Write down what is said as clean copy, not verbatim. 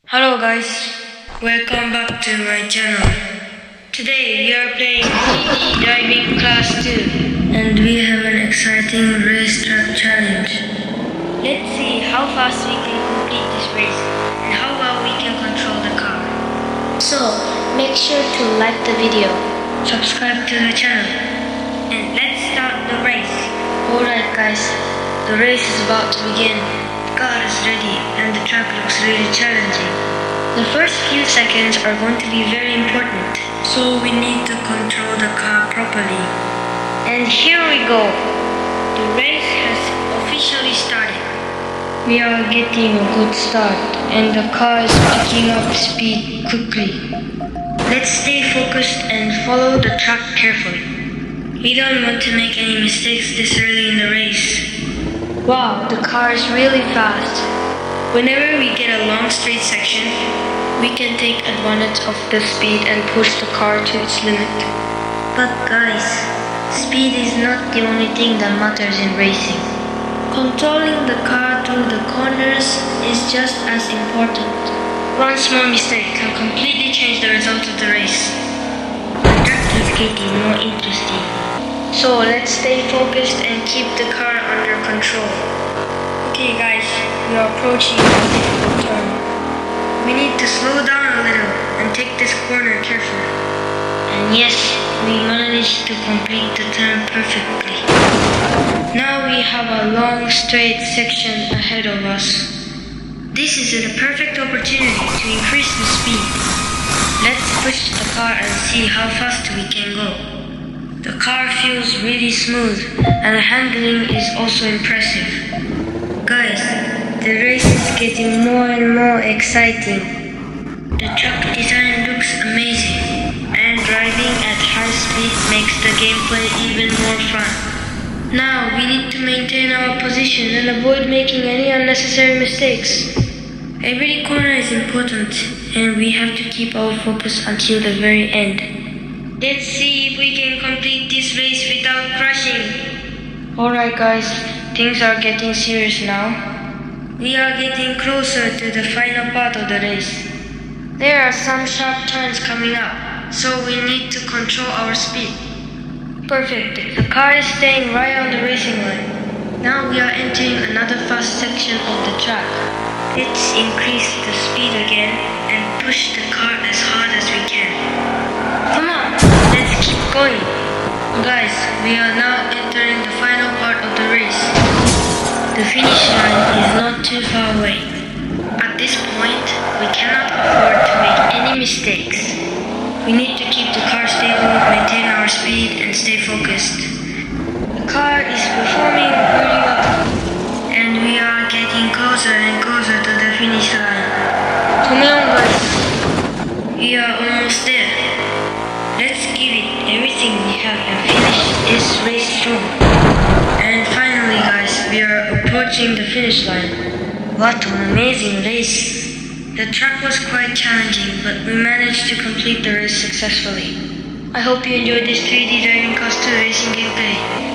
Hello guys, welcome back to my channel. Today we are playing TT Driving Class 2 and we have an exciting racetrack challenge. Let's see how fast we can complete this race and how well we can control the car. So, make sure to like the video. Subscribe to the channel and let's start the race. Alright guys, The race is about to begin. The car is ready and the track looks really challenging. The first few seconds are going to be very important, so we need to control the car properly. And here we go. The race has officially started. We are getting a good start and the car is picking up speed quickly. Let's stay focused and follow the track carefully. We don't want to make any mistakes this early in the race. Wow, the car is really fast. Whenever we get a long straight section, we can take advantage of the speed and push the car to its limit. But guys, speed is not the only thing that matters in racing. Controlling the car through the corners is just as important. One small mistake can completely change the result of the race. The track is getting more interesting. So let's stay focused and keep the car under control. Okay guys, we are approaching a difficult turn. We need to slow down a little and take this corner carefully. And yes, we managed to complete the turn perfectly. Now we have a long straight section ahead of us. This is the perfect opportunity to increase the speed. Let's push the car and see how fast we can go. The car feels really smooth and the handling is also impressive. Guys, the race is getting more and more exciting. The track design looks amazing and driving at high speed makes the gameplay even more fun. Now we need to maintain our position and avoid making any unnecessary mistakes. Every corner is important and we have to keep our focus until the very end. Let's see if we can complete this race without crashing. Alright guys, things are getting serious now. We are getting closer to the final part of the race. There are some sharp turns coming up, so we need to control our speed. Perfect, the car is staying right on the racing line. Now we are entering another fast section of the track. Let's increase the speed again and push the car as hard as we can. Come on, let's keep going. Guys, we are now entering the final part of the race. The finish line is not too far away. At this point, we cannot afford to make any mistakes. We need to keep the car stable, maintain our speed, and stay focused. The car is performing really well, and we are getting closer and closer to the finish line. Come on guys, we are almost there. Let's give it everything we have and finish this race strong. And finally guys, we are approaching the finish line. What an amazing race. The track was quite challenging, but we managed to complete the race successfully. I hope you enjoyed this 3D Driving Class 2 racing gameplay.